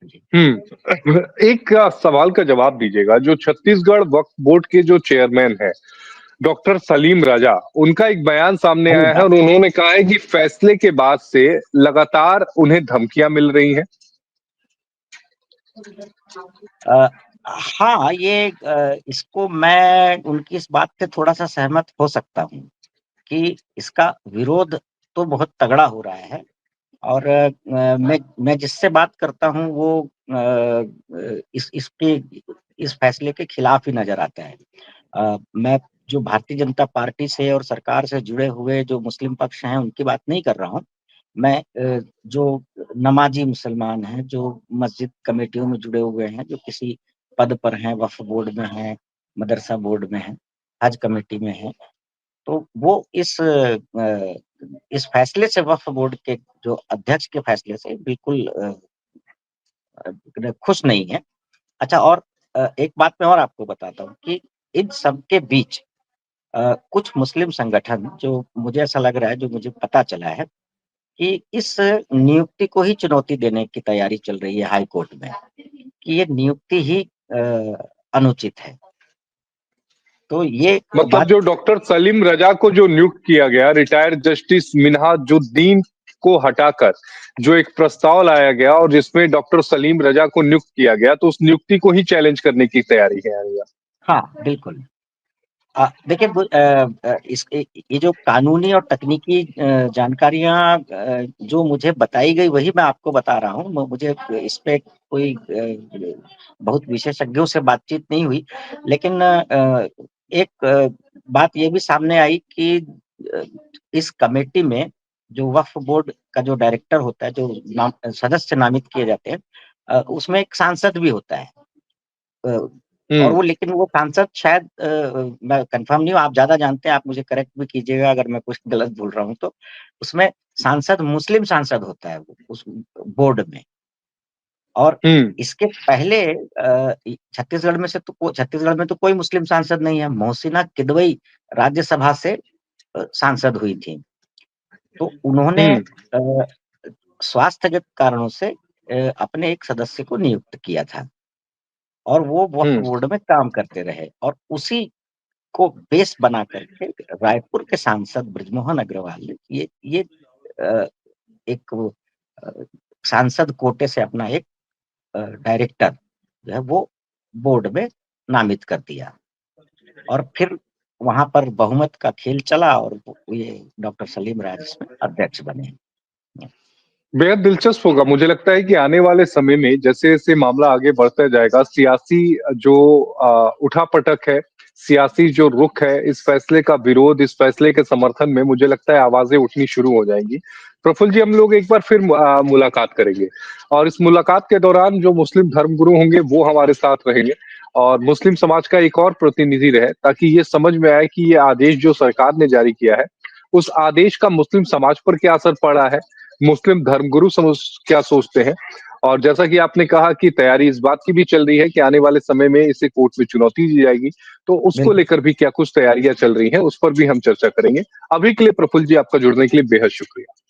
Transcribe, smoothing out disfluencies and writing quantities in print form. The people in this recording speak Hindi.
जी। एक सवाल का जवाब दीजिएगा, जो छत्तीसगढ़ वक्फ बोर्ड के जो चेयरमैन हैं, डॉक्टर सलीम राजा, उनका एक बयान सामने सही आया है बात। और उन्होंने कहा है कि फैसले के बाद से लगातार उन्हें धमकियाँ मिल रही हैं। अ, हाँ, इसको मैं उनकी इस बात से थोड़ा-सा सहमत हो सकता हूँ कि इसका विरोध तो बहुत तगड़ा हो रहा है और मैं जिससे बात करता हूँ वो इस फैसले के खिलाफ ही नज़र आता है। मैं जो भारतीय जनता पार्टी से और सरकार से जुड़े हुए जो मुस्लिम पक्ष हैं, उनकी बात नहीं कर रहा हूँ। मैं जो नमाज़ी मुसलमान हैं, जो मस्जिद कमेटियों में जुड़े हुए हैं, जो किसी पद पर हैं, वक्फ बोर्ड में हैं, मदरसा बोर्ड में हैं, हज कमेटी में हैं, तो वो इस फैसले से वक्फ बोर्ड के जो अध्यक्ष के फैसले से बिल्कुल खुश नहीं है। अच्छा और एक बात मैं और आपको बताता हूँ कि इन सब के बीच कुछ मुस्लिम संगठन जो मुझे ऐसा लग रहा है, जो मुझे पता चला है कि इस नियुक्ति को ही चुनौती देने की तैयारी चल रही है हाई कोर्ट में, कि ये नियुक्ति ही अनुचित है। तो ये मतलब बात जो डॉक्टर सलीम रजा को जो नियुक्त किया गया, रिटायर्ड जस्टिस मिन्हाजुद्दीन को हटाकर जो एक प्रस्ताव लाया गया और जिसमें डॉक्टर सलीम रजा को नियुक्त किया गया, तो उस नियुक्ति को ही चैलेंज करने की तैयारी है यहाँ। हाँ, बिल्कुल। देखिए ये जो कानूनी और तकनीकी जानकारियाँ जो मुझे बताई गई वही मैं आपको बता रहा हूँ। म मुझे इस पे कोई बहुत विशेषज्ञों से बातचीत नहीं हुई। लेकिन एक बात ये भी सामने आई कि अ, इस कमेटी में जो वक्फ बोर्ड का जो डायरेक्टर होता है, जो सदस्य नामित किए जाते हैं उसमें एक सांसद भी होता है। अ, और हुँ। लेकिन वो सांसद शायद मैं कन्फर्म नहीं हूँ, आप ज़्यादा जानते हैं, आप मुझे करेक्ट भी कीजिएगा अगर मैं कुछ गलत बोल रहा हूँ तो। उसमें सांसद मुस्लिम सांसद होता है वो उस बोर्ड में। और हुँ। इसके पहले छत्तीसगढ़ में तो कोई मुस्लिम सांसद नहीं है। मोहसिना किदवई राज्यसभा से सांसद हुई थी। तो उन्होंने हुँ। स्वास्थ्य के कारणों से अपने एक सदस्य को नियुक्त किया था और वो वक्फ हुँ। बोर्ड में काम करते रहे और उसी को बेस बना करके रायपुर के सांसद बृजमोहन अग्रवाल ने ये अ, एक अ, सांसद कोटे से अपना एक डायरेक्टर जो है वो बोर्ड में नामित कर दिया और फिर वहाँ पर बहुमत का खेल चला और ये डॉक्टर सलीम राज इसमें अध्यक्ष बने। बेहद दिलचस्प होगा। मुझे लगता है कि आने वाले समय में जैसे-जैसे मामला आगे बढ़ता जाएगा, सियासी जो उठा-पटक है, सियासी जो रुख है, इस फैसले का विरोध, इस फैसले के समर्थन में मुझे लगता है आवाज़ें उठनी शुरू हो जाएँगी। प्रफुल्ल जी, हम लोग एक बार फिर मुलाकात करेंगे और इस मुलाकात के दौरान जो मुस्लिम धर्मगुरु होंगे, वो हमारे साथ रहेंगे और मुस्लिम समाज का एक और प्रतिनिधि रहे, ताकि ये समझ में आए कि ये आदेश जो सरकार ने जारी किया है, उस आदेश का मुस्लिम समाज पर क्या असर पड़ा है, मुस्लिम धर्मगुरु क्या सोचते हैं और जैसा कि आपने कहा कि तैयारी इस बात की भी चल रही है कि आने वाले समय में इसे कोर्ट में चुनौती दी जाएगी, तो उसको बिल्कुल। लेकर भी क्या कुछ तैयारियां चल रही हैं, उस पर भी हम चर्चा करेंगे। अभी के लिए प्रफुल्ल जी, आपका जुड़ने के लिए बेहद शुक्रिया।